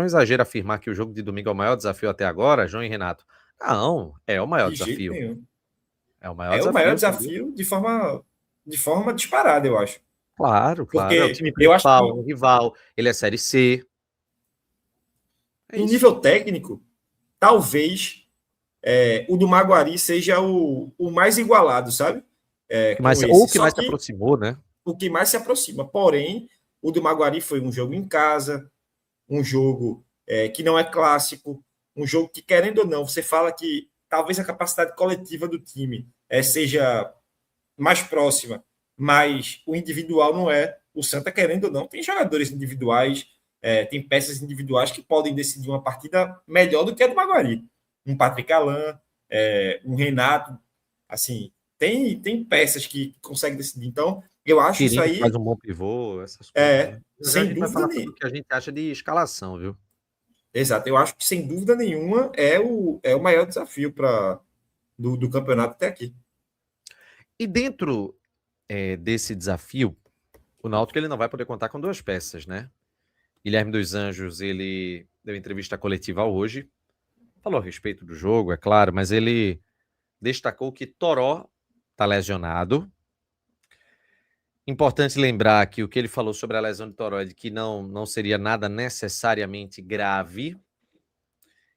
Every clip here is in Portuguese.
Não exagero afirmar que o jogo de domingo é o maior desafio até agora, João e Renato. Não, é o maior De jeito desafio. nenhum. É o maior É o maior desafio, sem dúvida. desafio de forma disparada, eu acho. Claro, claro. É o Porque time eu acho principal, que, o rival, ele é Série C. É em isso. nível técnico, talvez o do Maguari seja o mais igualado, sabe? Com Ou o esse. que Só mais se que aproximou, né? o que mais se aproxima. Porém, o do Maguari foi um jogo em casa, um jogo que não é clássico, um jogo que, querendo ou não, você fala que talvez a capacidade coletiva do time seja mais próxima, mas o individual não é. O Santa, querendo ou não, tem jogadores individuais, tem peças individuais que podem decidir uma partida melhor do que a do Maguari. Um Patrick Alain, um Renato, assim, tem peças que conseguem decidir. Então, eu acho isso Quirino faz aí, um bom pivô, essas coisas, né? Já já a sem gente vai dúvida falar sobre nenhuma. o que a gente acha de escalação, viu? Exato, eu acho que sem dúvida nenhuma é o maior desafio do campeonato até aqui. E dentro desse desafio, o Náutico ele não vai poder contar com duas peças, né? Guilherme dos Anjos, ele deu entrevista coletiva hoje, falou a respeito do jogo, é claro, mas ele destacou que Toró está lesionado. Importante lembrar que o que ele falou sobre a lesão de Toró é de que não seria nada necessariamente grave.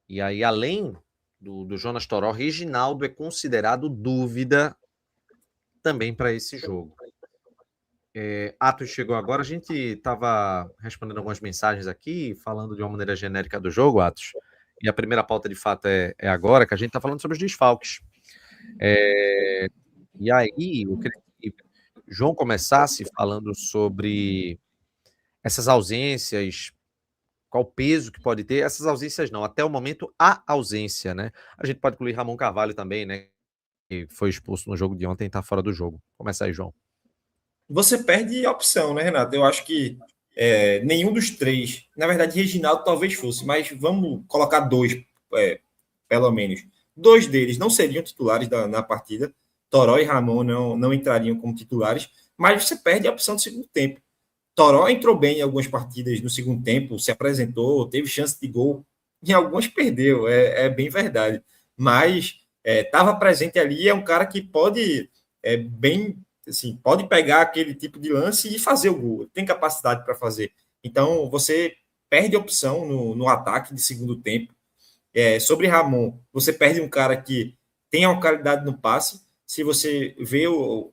E aí, além do Jonas Toró, Reginaldo é considerado dúvida também para esse jogo. Atos chegou agora, a gente estava respondendo algumas mensagens aqui, falando de uma maneira genérica do jogo, Atos. E a primeira pauta, de fato, é agora, que a gente está falando sobre os desfalques. E aí, eu queria que João começasse falando sobre essas ausências, qual o peso que pode ter. Essas ausências não, até o momento, a ausência, né? A gente pode incluir Ramon Carvalho também, né? Que foi expulso no jogo de ontem e está fora do jogo. Começa aí, João. Você perde a opção, né, Renato? Eu acho que nenhum dos três, na verdade, Reginaldo talvez fosse, mas vamos colocar dois, pelo menos. Dois deles não seriam titulares na partida. Toró e Ramon não entrariam como titulares, mas você perde a opção do segundo tempo. Toró entrou bem em algumas partidas no segundo tempo, se apresentou, teve chance de gol, em algumas perdeu, é bem verdade. Mas estava presente ali, é um cara que pode bem, assim, pode pegar aquele tipo de lance e fazer o gol, tem capacidade para fazer. Então você perde opção no ataque de segundo tempo. Sobre Ramon, você perde um cara que tem uma qualidade no passe. Se você vê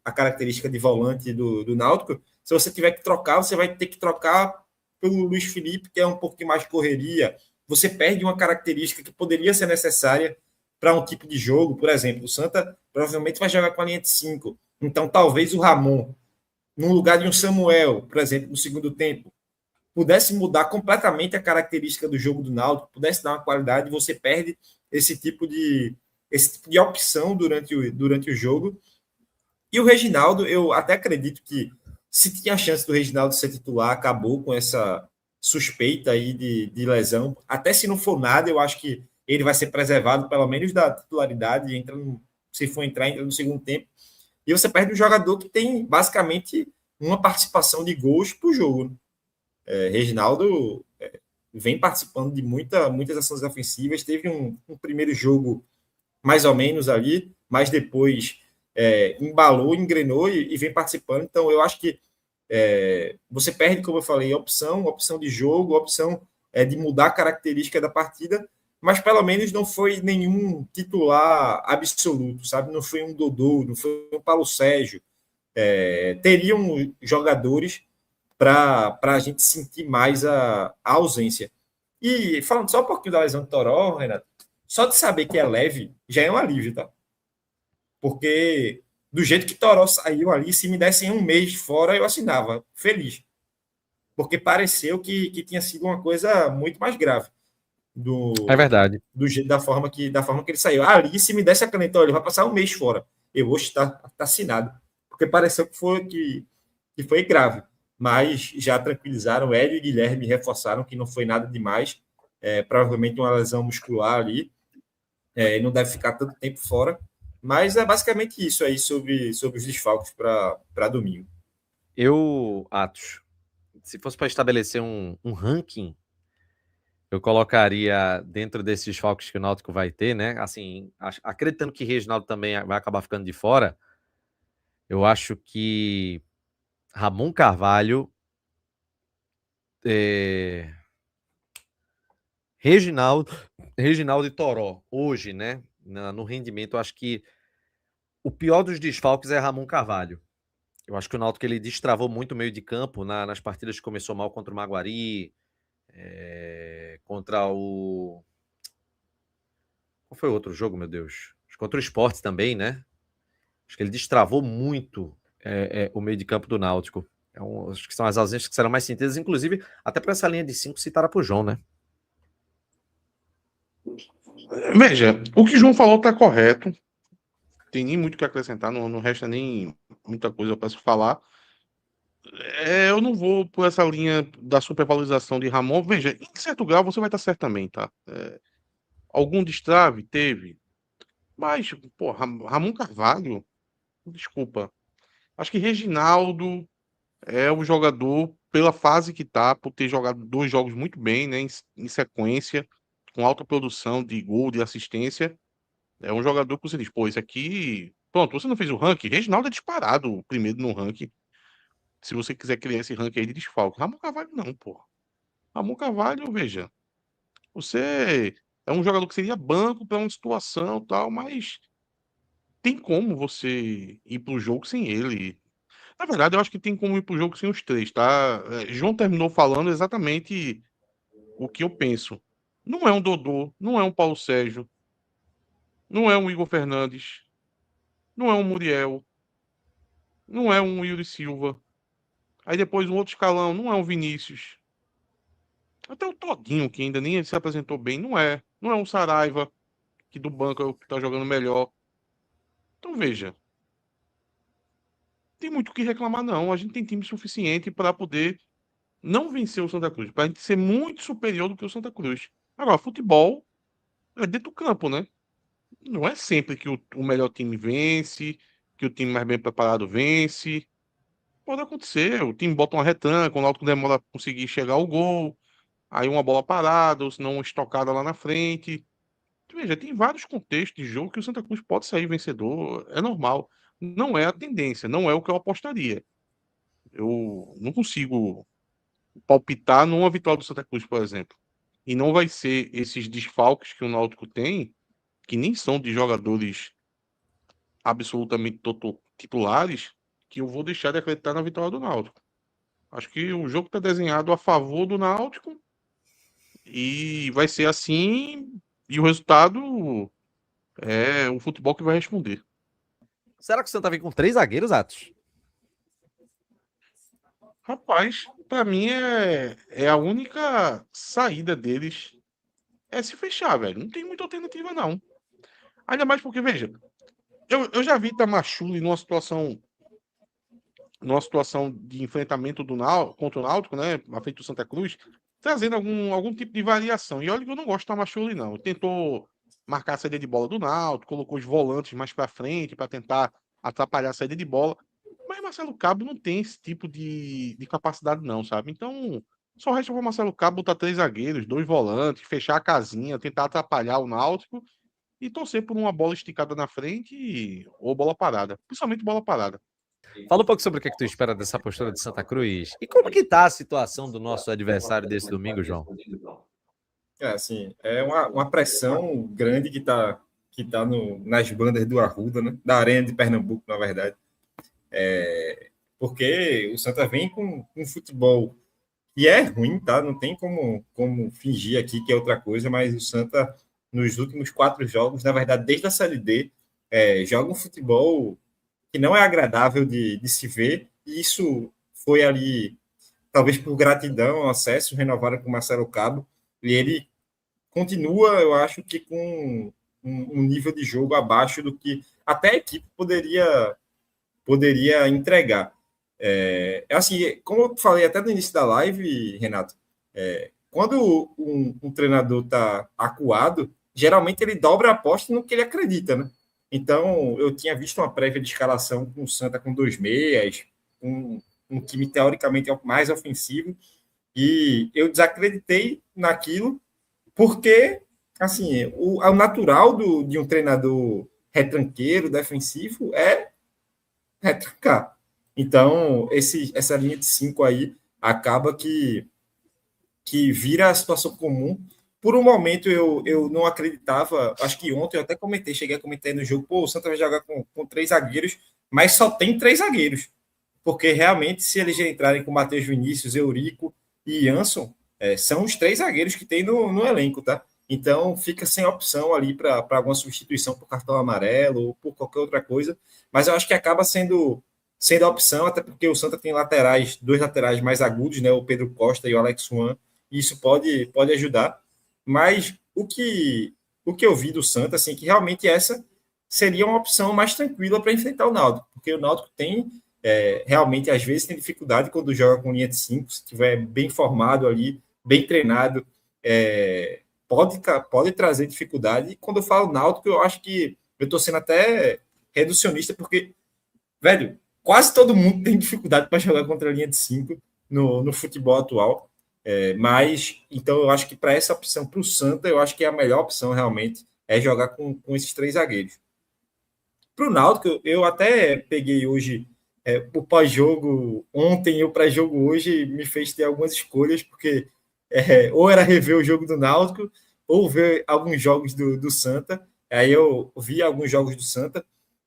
a característica de volante do Náutico, se você tiver que trocar, você vai ter que trocar pelo Luiz Felipe, que é um pouquinho mais correria. Você perde uma característica que poderia ser necessária para um tipo de jogo. Por exemplo, o Santa provavelmente vai jogar com a linha de 5. Então, talvez o Ramon, no lugar de um Samuel, por exemplo, no segundo tempo, pudesse mudar completamente a característica do jogo do Náutico, pudesse dar uma qualidade, você perde esse tipo de opção durante o jogo. E o Reginaldo, eu até acredito que se tinha a chance do Reginaldo ser titular, acabou com essa suspeita aí de lesão. Até se não for nada, eu acho que ele vai ser preservado, pelo menos da titularidade, se for entrar, entra no segundo tempo. E você perde um jogador que tem basicamente uma participação de gols por jogo. Reginaldo vem participando de muitas ações ofensivas. Teve um primeiro jogo mais ou menos ali, mas depois embalou, engrenou e vem participando. Então, eu acho que você perde, como eu falei, opção de jogo, opção de mudar a característica da partida, mas pelo menos não foi nenhum titular absoluto, sabe? Não foi um Dodô, não foi um Paulo Sérgio. Teriam jogadores para a gente sentir mais a ausência. E falando só um pouquinho da lesão do Toró, Renato, só de saber que é leve já é um alívio, tá? Porque do jeito que Toró saiu ali, se me dessem um mês fora, eu assinava, feliz. Porque pareceu que tinha sido uma coisa muito mais grave É do, verdade. do jeito da forma que ele saiu. Ali, se me desse a caneta, olha, ele vai passar um mês fora. Eu vou estar tá assinado. Porque pareceu que foi grave. Mas já tranquilizaram, Hélio e Guilherme reforçaram que não foi nada demais. Provavelmente uma lesão muscular ali. Não deve ficar tanto tempo fora. Mas é basicamente isso aí sobre os desfalques para domingo. Atos, se fosse para estabelecer um ranking Eu colocaria dentro desses desfalques que o Náutico vai ter, né? Assim, acreditando que Reginaldo também vai acabar ficando de fora, eu acho que Ramon Carvalho, é, Reginaldo e Toró, hoje, né? No rendimento, eu acho que o pior dos desfalques é Ramon Carvalho. Eu acho que o Náutico ele destravou muito o meio de campo nas partidas que começou mal contra o Maguari, contra o. Qual foi o outro jogo, meu Deus? Contra o Sport também, né? Acho que ele destravou muito o meio de campo do Náutico. Acho que são as ausências que serão mais sentidas, inclusive até para essa linha de 5 citar para o João, né? Veja, o que o João falou está correto. Tem nem muito o que acrescentar, não resta nem muita coisa para se falar. Eu não vou por essa linha da supervalorização de Ramon. Veja, em certo grau você vai estar certo também, tá? Algum destrave? Teve. Mas, pô, Ramon Carvalho, desculpa. Acho que Reginaldo é o jogador, pela fase que tá, por ter jogado 2 jogos muito bem, né, em sequência, com alta produção de gol, de assistência. É um jogador que você diz, pô, esse aqui. Pronto, você não fez o ranking? Reginaldo é disparado o primeiro no ranking. Se você quiser criar esse ranking aí de desfalque. Ramon Carvalho não, pô. Ramon Carvalho, veja, você é um jogador que seria banco para uma situação e tal, mas tem como você ir pro jogo sem ele. Na verdade, eu acho que tem como ir pro jogo sem os três, tá? João terminou falando exatamente o que eu penso. Não é um Dodô, não é um Paulo Sérgio, não é um Igor Fernandes, não é um Muriel, não é um Yuri Silva. Aí depois um outro escalão, não é um Vinícius. Até o Todinho, que ainda nem se apresentou bem, não é. Não é um Saraiva, que do banco é o que tá jogando melhor. Então veja, tem muito o que reclamar, não. A gente tem time suficiente para poder não vencer o Santa Cruz, para a gente ser muito superior do que o Santa Cruz. Agora, futebol é dentro do campo, né? Não é sempre que o melhor time vence, que o time mais bem preparado vence. Pode acontecer, o time bota uma retranca, o Náutico demora a conseguir chegar ao gol, aí uma bola parada, ou se não uma estocada lá na frente. Veja, tem vários contextos de jogo que o Santa Cruz pode sair vencedor, é normal. Não é a tendência, não é o que eu apostaria. Eu não consigo palpitar numa vitória do Santa Cruz, por exemplo. E não vai ser esses desfalques que o Náutico tem, que nem são de jogadores absolutamente titulares, que eu vou deixar de acreditar na vitória do Náutico. Acho que o jogo está desenhado a favor do Náutico e vai ser assim, e o resultado é o futebol que vai responder. Será que o Santa vem com 3 zagueiros, Atos? Rapaz, para mim é a única saída deles é se fechar, velho. Não tem muita alternativa, não. Ainda mais porque, veja, eu já vi Tamachule numa situação de enfrentamento contra o Náutico, né, à frente do Santa Cruz, trazendo algum tipo de variação. E olha que eu não gosto do Tamachule, não. Ele tentou marcar a saída de bola do Náutico, colocou os volantes mais para frente para tentar atrapalhar a saída de bola. Mas Marcelo Cabo não tem esse tipo de capacidade, não, sabe? Então, só resta para Marcelo Cabo botar 3 zagueiros, 2 volantes, fechar a casinha, tentar atrapalhar o Náutico e torcer por uma bola esticada na frente ou bola parada. Principalmente bola parada. Fala um pouco sobre o que, é que tu espera dessa postura de Santa Cruz. E como que tá a situação do nosso adversário desse domingo, João? Assim, é uma pressão grande que tá nas bandas do Arruda, né? Da Arena de Pernambuco, na verdade. Porque o Santa vem com um futebol que é ruim, tá? Não tem como fingir aqui que é outra coisa, mas o Santa, nos últimos 4 jogos, na verdade, desde a Série D, joga um futebol que não é agradável de se ver, e isso foi ali, talvez por gratidão, acesso renovado com o Marcelo Cabo, e ele continua, eu acho que com um nível de jogo abaixo do que até a equipe poderia entregar. Assim, como eu falei até no início da live, Renato, quando um treinador está acuado, geralmente ele dobra a aposta no que ele acredita, né? Então, eu tinha visto uma prévia de escalação com o Santa com 2 meias, um time teoricamente mais ofensivo, e eu desacreditei naquilo porque, assim, o natural de um treinador retranqueiro, defensivo, é retrancar. Então, essa linha de 5 aí acaba que vira a situação comum. Por um momento eu não acreditava, acho que ontem eu até comentei, cheguei a comentar no jogo, pô, o Santa vai jogar com 3 zagueiros, mas só tem 3 zagueiros. Porque realmente, se eles já entrarem com Matheus Vinícius, Eurico e Jansson, são os 3 zagueiros que tem no elenco, tá? Então fica sem opção ali para alguma substituição por cartão amarelo ou por qualquer outra coisa. Mas eu acho que acaba sendo a opção, até porque o Santa tem laterais, 2 laterais mais agudos, né? O Pedro Costa e o Alex Juan, e isso pode ajudar. Mas o que eu vi do Santa, assim, que realmente essa seria uma opção mais tranquila para enfrentar o Náutico, porque o Náutico tem realmente, às vezes, tem dificuldade quando joga com linha de 5, se estiver bem formado ali, bem treinado, pode trazer dificuldade. E quando eu falo Náutico, eu acho que eu estou sendo até reducionista, porque, velho, quase todo mundo tem dificuldade para jogar contra a linha de 5 no futebol atual. Mas, então, eu acho que para essa opção, para o Santa, eu acho que a melhor opção realmente é jogar com esses 3 zagueiros. Para o Náutico, eu até peguei hoje o pós-jogo ontem e o pré-jogo hoje me fez ter algumas escolhas, porque ou era rever o jogo do Náutico ou ver alguns jogos do Santa. Aí eu vi alguns jogos do Santa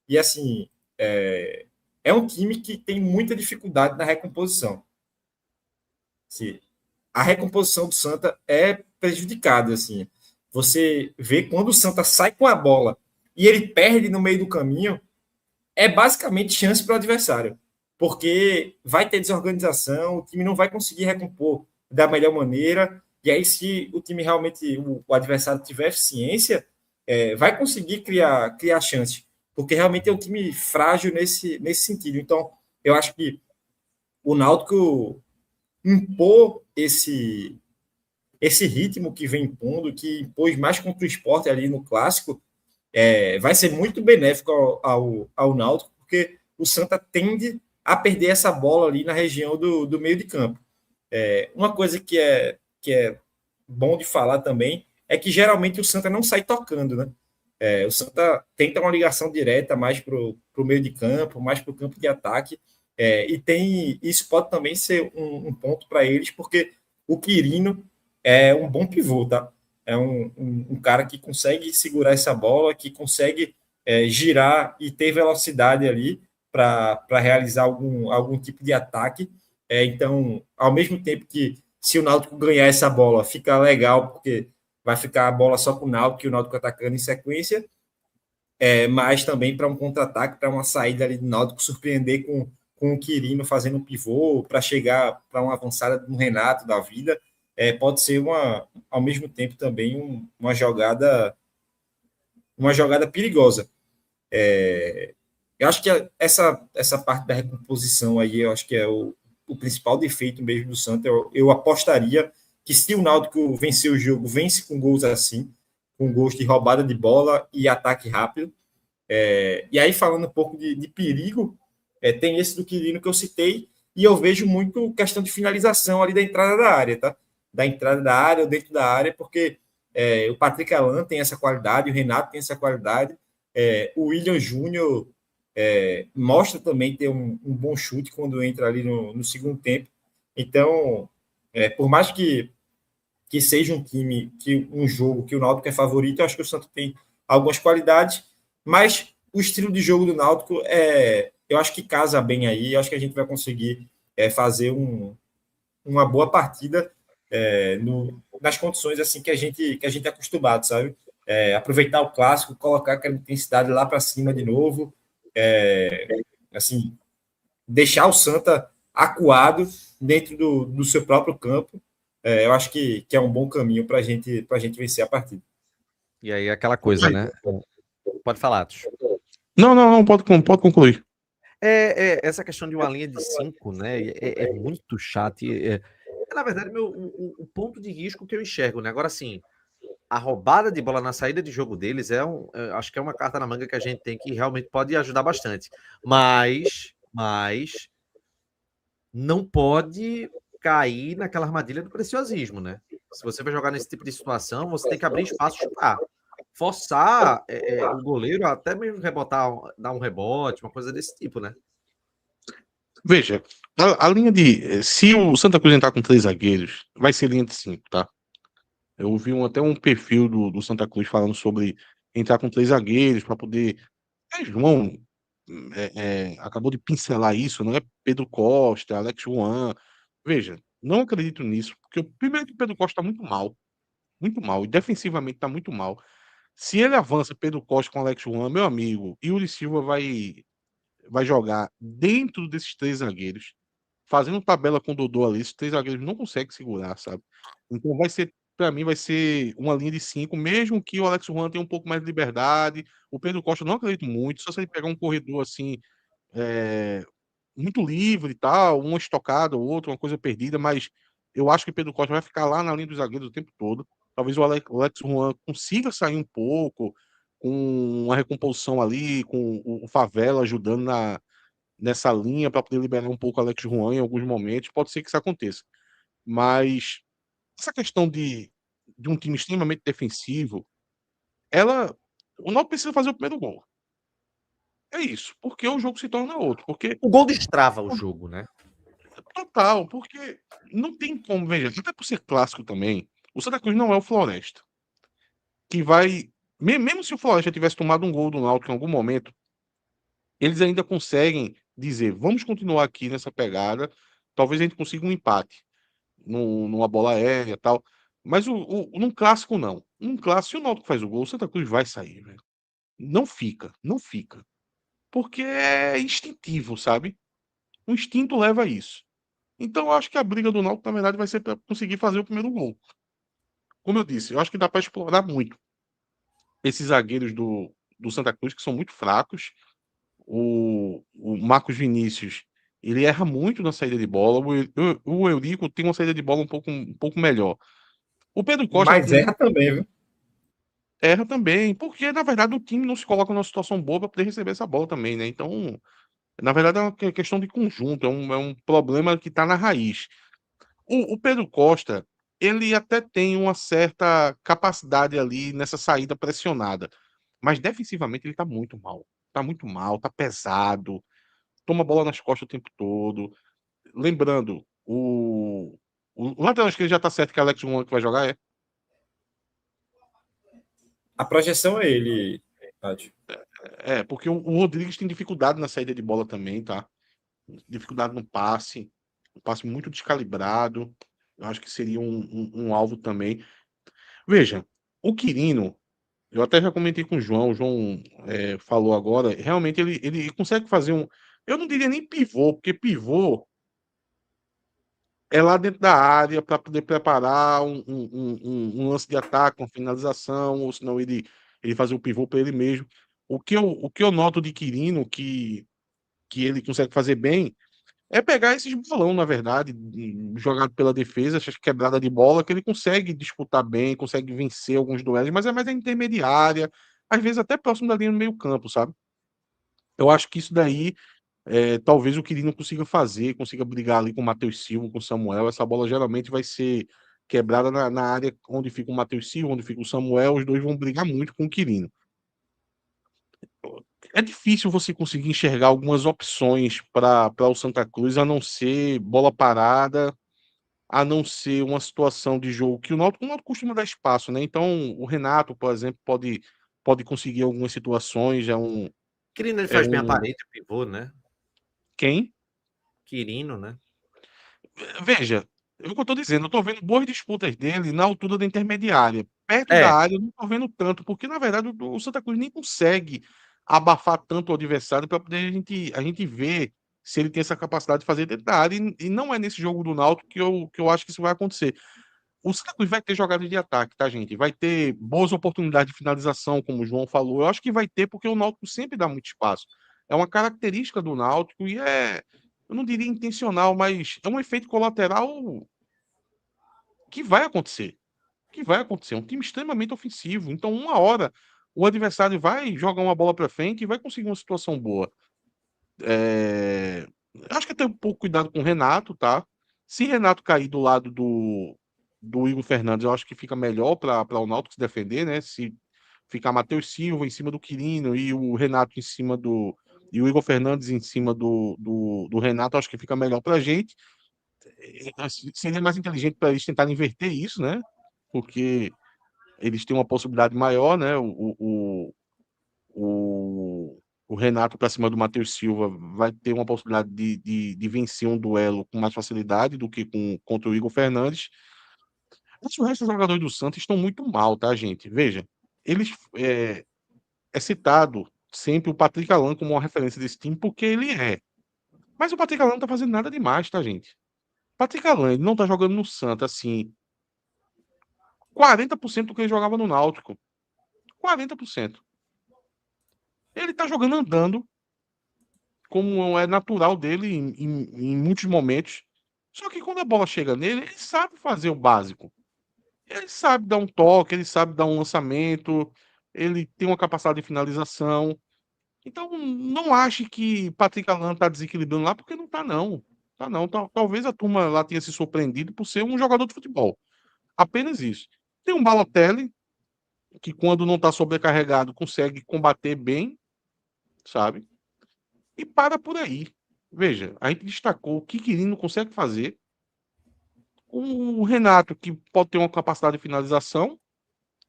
e, assim, é um time que tem muita dificuldade na recomposição. Assim, a recomposição do Santa é prejudicada, assim. Você vê quando o Santa sai com a bola e ele perde no meio do caminho, é basicamente chance para o adversário, porque vai ter desorganização, o time não vai conseguir recompor da melhor maneira, e aí se o time realmente, o adversário tiver eficiência, vai conseguir criar chances, porque realmente é um time frágil nesse sentido. Então, eu acho que o Náutico impor esse ritmo que vem impondo, que impôs mais contra o Sport ali no Clássico, vai ser muito benéfico ao Náutico, porque o Santa tende a perder essa bola ali na região do meio de campo. Uma coisa que é bom de falar também é que geralmente o Santa não sai tocando, né? O Santa tenta uma ligação direta mais para o meio de campo, mais para o campo de ataque, e isso pode também ser um ponto para eles, porque o Quirino é um bom pivô, tá? É um cara que consegue segurar essa bola, que consegue girar e ter velocidade ali para realizar algum tipo de ataque. Então, ao mesmo tempo que se o Náutico ganhar essa bola, fica legal, porque vai ficar a bola só com o Náutico e o Náutico atacando em sequência, mas também para um contra-ataque, para uma saída ali do Náutico, surpreender com o Quirino fazendo um pivô, para chegar para uma avançada do Renato da vida. Pode ser ao mesmo tempo também uma jogada perigosa. Eu acho que essa parte da recomposição aí, eu acho que é o principal defeito mesmo do Santa. Eu apostaria que se o Náutico vencer o jogo, vence com gols assim, com gols de roubada de bola e ataque rápido. E aí, falando um pouco de perigo, tem esse do Quirino que eu citei, e eu vejo muito questão de finalização ali da entrada da área, tá? Da entrada da área ou dentro da área, porque o Patrick Alan tem essa qualidade, o Renato tem essa qualidade, o William Júnior mostra também ter um bom chute quando entra ali no segundo tempo. Então, por mais que seja um jogo que o Náutico é favorito, eu acho que o Santos tem algumas qualidades, mas o estilo de jogo do Náutico eu acho que casa bem aí, eu acho que a gente vai conseguir fazer uma boa partida nas condições assim que a gente é acostumado, sabe? Aproveitar o clássico, colocar aquela intensidade lá para cima de novo, assim, deixar o Santa acuado dentro do seu próprio campo. Eu acho que é um bom caminho para a gente vencer a partida. E aí aquela coisa, né? Pode falar, Atos. Não, pode concluir. Essa questão de uma linha de 5, né? É muito chato. Na verdade, o ponto de risco que eu enxergo, né? Agora, sim, a roubada de bola na saída de jogo deles acho que é uma carta na manga que a gente tem que realmente pode ajudar bastante. Mas não pode cair naquela armadilha do preciosismo, né? Se você vai jogar nesse tipo de situação, você tem que abrir espaço e chutar. Forçar o goleiro até mesmo rebotar, dar um rebote, uma coisa desse tipo, né? Veja, a linha de. Se o Santa Cruz entrar com 3 zagueiros, vai ser linha de 5, tá? Eu ouvi até um perfil do Santa Cruz falando sobre entrar com 3 zagueiros para poder. João acabou de pincelar isso, não é? Pedro Costa, Alex Juan. Veja, não acredito nisso, porque primeiro que o Pedro Costa está muito mal, e defensivamente está muito mal. Se ele avança Pedro Costa com Alex Juan, meu amigo, Yuri Silva vai jogar dentro desses 3 zagueiros, fazendo tabela com o Dodô ali, esses 3 zagueiros não conseguem segurar, sabe? Então vai ser, para mim, vai ser uma linha de 5, mesmo que o Alex Juan tenha um pouco mais de liberdade. O Pedro Costa eu não acredito muito, só se ele pegar um corredor assim, é, muito livre e tal, uma estocada ou outra, uma coisa perdida, mas eu acho que o Pedro Costa vai ficar lá na linha dos zagueiros o tempo todo. Talvez o Alex Juan consiga sair um pouco, com uma recomposição ali, com o Favela ajudando nessa linha para poder liberar um pouco o Alex Juan em alguns momentos. Pode ser que isso aconteça. Mas essa questão de um time extremamente defensivo, o Náutico precisa fazer o primeiro gol. É isso, porque o jogo se torna outro. Porque O gol destrava o jogo, né? total, porque não tem como, veja, até por ser clássico também, o Santa Cruz não é o Floresta, que vai, mesmo se o Floresta tivesse tomado um gol do Náutico em algum momento, eles ainda conseguem dizer, vamos continuar aqui nessa pegada, talvez a gente consiga um empate numa bola aérea e tal, mas num clássico não. Num clássico, se o Náutico faz o gol, o Santa Cruz vai sair, velho. Não fica, não fica. Porque é instintivo, sabe? O instinto leva a isso. Então, eu acho que a briga do Náutico, na verdade, vai ser para conseguir fazer o primeiro gol. Como eu disse, eu acho que dá para explorar muito esses zagueiros do Santa Cruz, que são muito fracos. O Marcos Vinícius, ele erra muito na saída de bola. O Eurico tem uma saída de bola um pouco melhor. O Pedro Costa Mas erra também, viu? erra também, porque, na verdade, o time não se coloca numa situação boa para poder receber essa bola também, né? Então, na verdade, é uma questão de conjunto, é um problema que está na raiz. O Pedro Costa, ele até tem uma certa capacidade ali nessa saída pressionada, mas defensivamente ele tá muito mal. Tá muito mal, tá pesado, toma bola nas costas o tempo todo. Lembrando, o lateral esquerdo já tá certo que é Alex Juan que vai jogar, é? A projeção é ele, Tati. É, porque o Rodrigues tem dificuldade na saída de bola também, tá? Dificuldade no passe, um passe muito descalibrado. Eu acho que seria um alvo também. Veja, o Quirino, eu até já comentei com o João falou agora, realmente ele consegue fazer um. Eu não diria nem pivô, porque pivô é lá dentro da área para poder preparar um lance de ataque, uma finalização, ou senão ele fazer o pivô para ele mesmo. O que eu noto de Quirino, que ele consegue fazer bem, é pegar esses bolão, na verdade, jogado pela defesa, essas quebrada de bola, que ele consegue disputar bem, consegue vencer alguns duelos, mas é mais a intermediária, às vezes até próximo da linha do meio-campo, sabe? Eu acho que isso daí, talvez o Quirino consiga fazer, consiga brigar ali com o Matheus Silva, com o Samuel. Essa bola geralmente vai ser quebrada na área onde fica o Matheus Silva, onde fica o Samuel, os dois vão brigar muito com o Quirino. É difícil você conseguir enxergar algumas opções para o Santa Cruz, a não ser bola parada, a não ser uma situação de jogo que o Náutico costuma dar espaço, né? Então, o Renato, por exemplo, pode conseguir algumas situações, Quirino, ele é faz bem a um parede, pivô, né? quem? Quirino, né? Veja, é o que eu tô dizendo, eu tô vendo boas disputas dele na altura da intermediária. Perto da É, área, eu não tô vendo tanto, porque na verdade o Santa Cruz nem consegue abafar tanto o adversário para poder a gente ver se ele tem essa capacidade de fazer dentro da área. E não é nesse jogo do Náutico que eu acho que isso vai acontecer. O Santa Cruz vai ter jogada de ataque, tá, gente? Vai ter boas oportunidades de finalização, como o João falou. Eu acho que vai ter, porque o Náutico sempre dá muito espaço. É uma característica do Náutico e eu não diria intencional, mas é um efeito colateral que vai acontecer. Que vai acontecer. É um time extremamente ofensivo. Então, uma hora, o adversário vai jogar uma bola para frente e vai conseguir uma situação boa. Acho que tem um pouco cuidado com o Renato, tá? Se Renato cair do lado do Igor Fernandes, eu acho que fica melhor para o Náutico se defender, né? Se ficar Matheus Silva em cima do Quirino e o Renato em cima do. E o Igor Fernandes em cima do Renato, eu acho que fica melhor para a gente. Seria mais inteligente para eles tentarem inverter isso, né? Porque eles têm uma possibilidade maior, né? O Renato para cima do Matheus Silva vai ter uma possibilidade de vencer um duelo com mais facilidade do que contra o Igor Fernandes. Mas o resto dos jogadores do Santos estão muito mal, tá, gente? Veja, eles é citado sempre o Patrick Alan como uma referência desse time, porque ele é. Mas o Patrick Alan não tá fazendo nada demais, tá, gente? O Patrick Alan, ele não tá jogando no Santos, assim, 40% do que ele jogava no Náutico. 40%. Ele tá jogando andando, como é natural dele em muitos momentos. Só que quando a bola chega nele, ele sabe fazer o básico. Ele sabe dar um toque, ele sabe dar um lançamento, ele tem uma capacidade de finalização. Então, não ache que Patrick Alan tá desequilibrando lá, porque não tá, não. Tá, não. Talvez a turma lá tenha se surpreendido por ser um jogador de futebol. Apenas isso. Tem um Balotelli, que quando não tá sobrecarregado, consegue combater bem, sabe? E para por aí. Veja, a gente destacou o que Quirino consegue fazer. O Renato, que pode ter uma capacidade de finalização.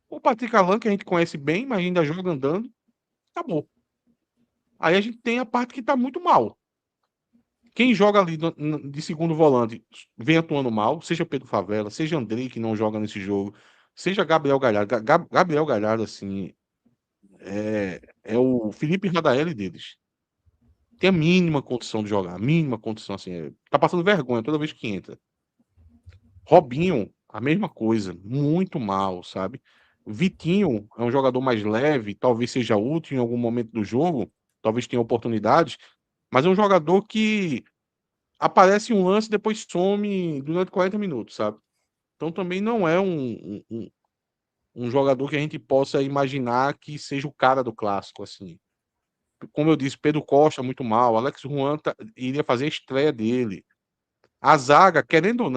O Patrick Alan, que a gente conhece bem, mas ainda joga andando. Acabou. Aí a gente tem a parte que tá muito mal. Quem joga ali de segundo volante vem atuando mal, seja Pedro Favela, seja Andrei, que não joga nesse jogo, seja Gabriel Galhardo. Gabriel Galhardo, assim, é o Felipe Radaeli deles. Tem a mínima condição de jogar, a mínima condição, assim. Tá passando vergonha toda vez que entra. Robinho, a mesma coisa, muito mal, sabe? Vitinho é um jogador mais leve, talvez seja útil em algum momento do jogo, talvez tenha oportunidades, mas é um jogador que aparece em um lance e depois some durante 40 minutos, sabe? Então também não é um jogador que a gente possa imaginar que seja o cara do clássico, assim. Como eu disse, Pedro Costa muito mal, Alex Juan iria fazer a estreia dele. A zaga, querendo ou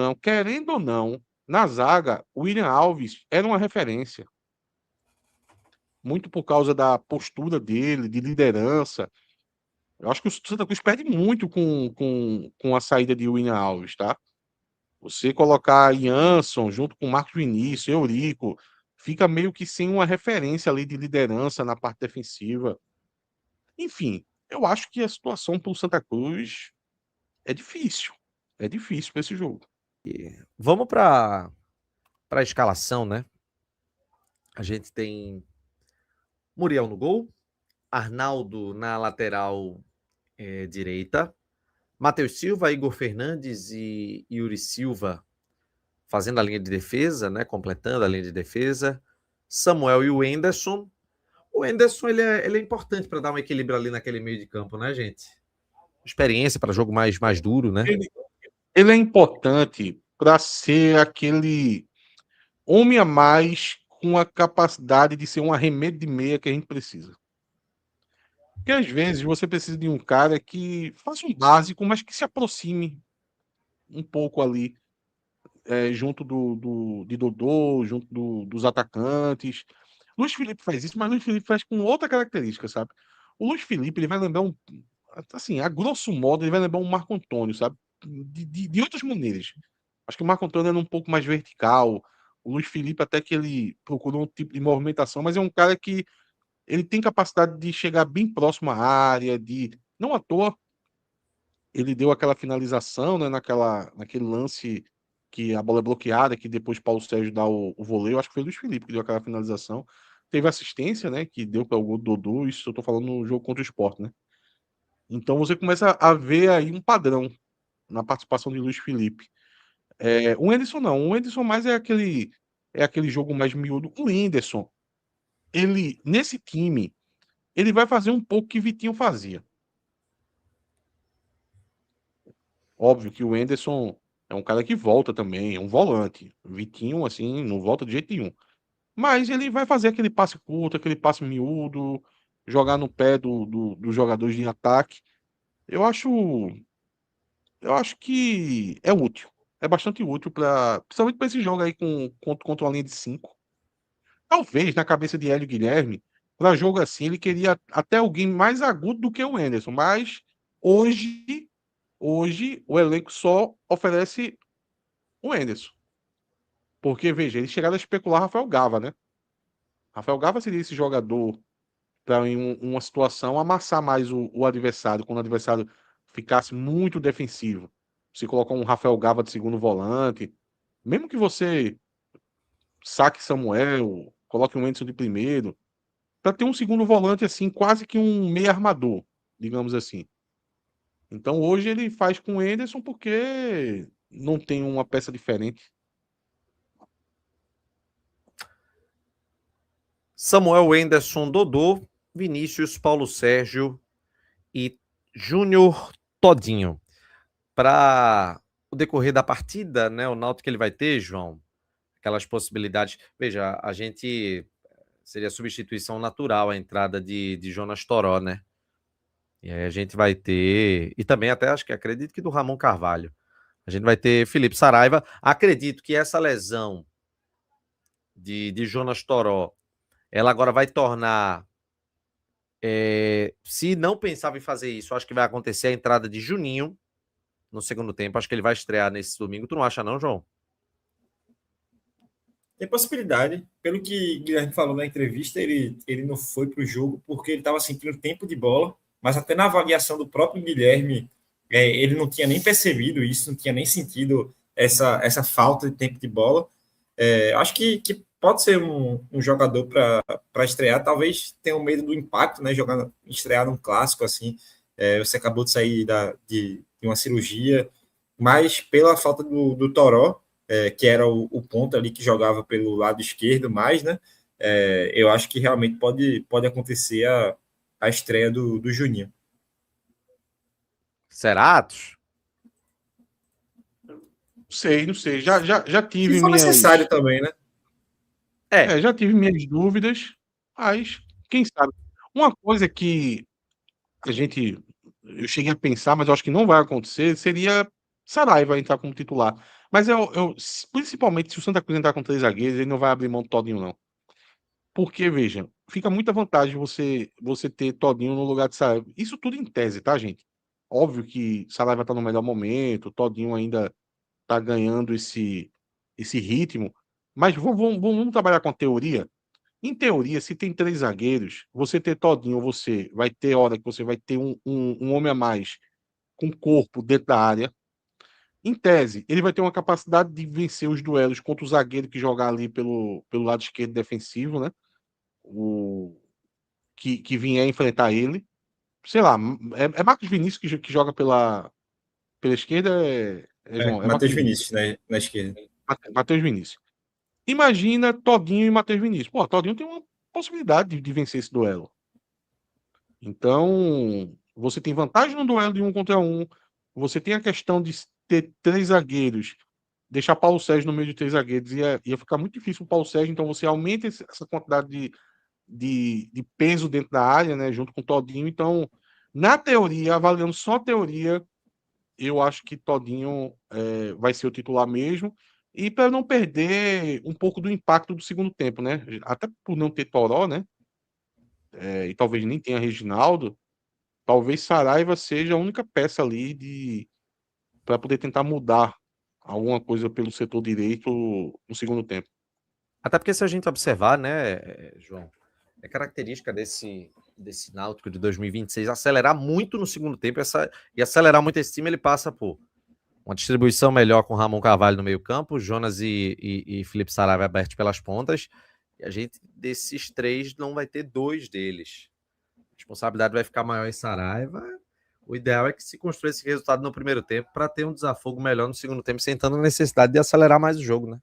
não, na zaga, o William Alves era uma referência. Muito por causa da postura dele, de liderança. Eu acho que o Santa Cruz perde muito com a saída de William Alves, tá? Você colocar Jansson junto com Marcos Vinícius, Eurico, fica meio que sem uma referência ali de liderança na parte defensiva. Enfim, eu acho que a situação para o Santa Cruz é difícil. É difícil para esse jogo. Vamos para a escalação, né? A gente tem Muriel no gol, Arnaldo na lateral direita, Matheus Silva, Igor Fernandes e Yuri Silva fazendo a linha de defesa, né? Completando a linha de defesa, Samuel e o Enderson. O Enderson ele é importante para dar um equilíbrio ali naquele meio de campo, né, gente? Experiência para jogo mais duro, né? Ele é importante para ser aquele homem a mais com a capacidade de ser um arremedo de meia que a gente precisa. Porque às vezes você precisa de um cara que faça um básico, mas que se aproxime um pouco ali, junto de Dodô, junto dos atacantes. Luiz Felipe faz isso, mas Luiz Felipe faz com outra característica, sabe? O Luiz Felipe, ele vai lembrar assim, a grosso modo, ele vai lembrar um Marco Antônio, sabe? De outras maneiras. Acho que o Marco Antônio era um pouco mais vertical. O Luiz Felipe até que ele procurou um tipo de movimentação, mas é um cara que ele tem capacidade de chegar bem próximo à área, não à toa ele deu aquela finalização, né, naquele lance que a bola é bloqueada, que depois Paulo Sérgio dá o voleio, acho que foi o Luiz Felipe que deu aquela finalização. Teve assistência, né, que deu para o gol do Dodô, isso eu tô falando no jogo contra o Sport, né? Então você começa a ver aí um padrão na participação de Luiz Felipe. O Whenderson não, o Whenderson mais é aquele jogo mais miúdo. O Whenderson, ele nesse time, ele vai fazer um pouco que Vitinho fazia. Óbvio que o Whenderson é um cara que volta também, é um volante. O Vitinho, assim, não volta de jeito nenhum. Mas ele vai fazer aquele passe curto, aquele passe miúdo, jogar no pé dos jogadores de ataque. Eu acho, eu acho que é útil. é bastante útil, principalmente para esse jogo aí contra uma linha de 5. Talvez, na cabeça de Hélio Guilherme, para jogo assim, ele queria até alguém mais agudo do que o Anderson, mas hoje o elenco só oferece o Anderson. Porque, veja, eles chegaram a especular Rafael Gava, né? Rafael Gava seria esse jogador para, em uma situação, amassar mais o adversário, quando o adversário ficasse muito defensivo. Se colocar um Rafael Gava de segundo volante, mesmo que você saque Samuel, coloque um Anderson de primeiro, para ter um segundo volante assim, quase que um meio armador, digamos assim. Então hoje ele faz com o Anderson porque não tem uma peça diferente. Samuel, Anderson, Dodô, Vinícius, Paulo Sérgio e Júnior Todinho. Para o decorrer da partida, né, o Náutico que ele vai ter, João, aquelas possibilidades. Veja, a gente seria substituição natural a entrada de Jonas Toró, né? E aí a gente vai ter, e também até acredito que do Ramon Carvalho. A gente vai ter Felipe Saraiva. Acredito que essa lesão de Jonas Toró, ela agora vai tornar. Se não pensava em fazer isso, acho que vai acontecer a entrada de Juninho no segundo tempo. Acho que ele vai estrear nesse domingo. Tu não acha, não, João? Tem possibilidade. Pelo que Guilherme falou na entrevista, ele não foi para o jogo porque ele estava sentindo tempo de bola, mas até na avaliação do próprio Guilherme, ele não tinha nem percebido isso, não tinha nem sentido essa falta de tempo de bola. Acho que pode ser um jogador para estrear. Talvez tenha um medo do impacto, né? Estrear num clássico assim. Você acabou de sair de uma cirurgia, mas pela falta do Toró, que era o ponto ali que jogava pelo lado esquerdo mais, né? Eu acho que realmente pode acontecer a estreia do Juninho. Será, Atos? Não sei. Já tive Se for necessário também, né? já tive minhas dúvidas, mas quem sabe. Uma coisa que eu cheguei a pensar, mas eu acho que não vai acontecer, seria Saraiva entrar como titular. Mas principalmente se o Santa Cruz entrar com 3 zagueiros, ele não vai abrir mão do Todinho, não. Porque, veja, fica muita vantagem você ter Todinho no lugar de Saraiva. Isso tudo em tese, tá, gente? Óbvio que Saraiva tá no melhor momento, Todinho ainda tá ganhando esse ritmo, mas vamos trabalhar com a teoria. Em teoria, se tem 3 zagueiros, você ter Todinho, você vai ter hora que você vai ter um homem a mais com corpo dentro da área. Em tese, ele vai ter uma capacidade de vencer os duelos contra o zagueiro que jogar ali pelo lado esquerdo defensivo, né? Que vier enfrentar ele. Sei lá, é Marcos Vinícius que joga pela esquerda, João? É Marcos Matheus Vinícius. Vinícius, né, na esquerda. Matheus Vinícius. Imagina Todinho e Matheus Vinícius. Pô, Todinho tem uma possibilidade de vencer esse duelo. Então, você tem vantagem no duelo de 1 contra 1. Você tem a questão de ter 3 zagueiros, deixar Paulo Sérgio no meio de 3 zagueiros ia ficar muito difícil o Paulo Sérgio. Então, você aumenta essa quantidade de peso dentro da área, né, junto com o Todinho. Então, na teoria, avaliando só a teoria, eu acho que Todinho vai ser o titular mesmo. E para não perder um pouco do impacto do segundo tempo, né? Até por não ter Toró, né? E talvez nem tenha Reginaldo, talvez Saraiva seja a única peça ali para poder tentar mudar alguma coisa pelo setor direito no segundo tempo. Até porque se a gente observar, né, João, é característica desse Náutico de 2026 acelerar muito no segundo tempo e acelerar muito esse time, ele passa por uma distribuição melhor com Ramon Carvalho no meio campo, Jonas e Felipe Saraiva abertos pelas pontas, e a gente, desses 3, não vai ter 2 deles. A responsabilidade vai ficar maior em Saraiva. O ideal é que se construa esse resultado no primeiro tempo para ter um desafogo melhor no segundo tempo, sentando a necessidade de acelerar mais o jogo, né?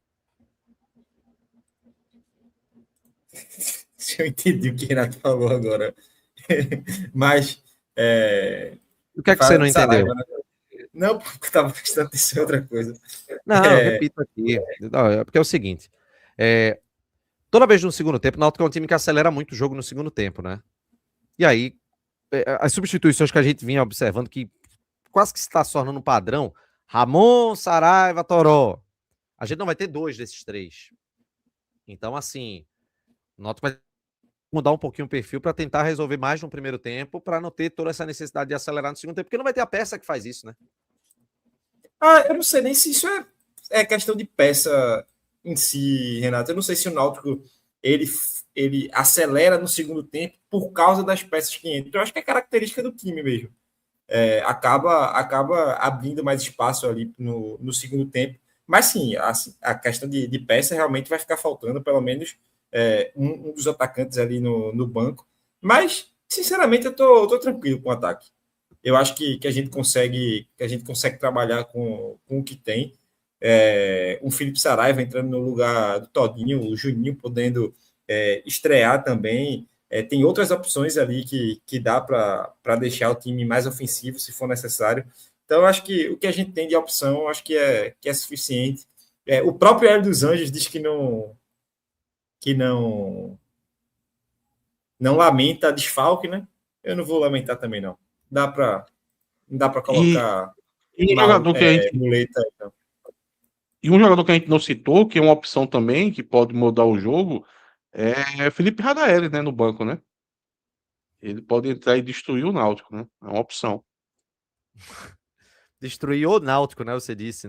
Se eu entendi o que o Renato falou agora. Mas. O que é que você não entendeu? Saraiva, né? Não, porque estava prestando atenção em outra coisa. Não, eu repito aqui. Não, é porque é o seguinte. Toda vez no segundo tempo, o Náutico é um time que acelera muito o jogo no segundo tempo, né? E aí, as substituições que a gente vinha observando, que quase que se está se tornando um padrão, Ramon, Saraiva, Toró. A gente não vai ter 2 desses 3. Então, assim, o Náutico vai mudar um pouquinho o perfil para tentar resolver mais no primeiro tempo, para não ter toda essa necessidade de acelerar no segundo tempo, porque não vai ter a peça que faz isso, né? Eu não sei nem se isso é questão de peça em si, Renato. Eu não sei se o Náutico ele acelera no segundo tempo por causa das peças que entram. Eu acho que é característica do time mesmo. Acaba abrindo mais espaço ali no segundo tempo. Mas sim, a questão de peça realmente vai ficar faltando, pelo menos um dos atacantes ali no banco. Mas, sinceramente, eu tô tranquilo com o ataque. Eu acho que a gente consegue trabalhar com o que tem. Um Felipe Saraiva entrando no lugar do Todinho, o Juninho podendo estrear também. Tem outras opções ali que dá para deixar o time mais ofensivo, se for necessário. Então, eu acho que o que a gente tem de opção, acho que é suficiente. O próprio Hélio dos Anjos diz que não lamenta desfalque, né? Eu não vou lamentar também, não. Não dá para E, colocar e um jogador que a gente, muleta. Então. e um jogador que a gente não citou, que é uma opção também, que pode mudar o jogo, é Felipe Radaeli, né, no banco, né? Ele pode entrar e destruir o Náutico, né? É uma opção. Destruir o Náutico, né? Você disse.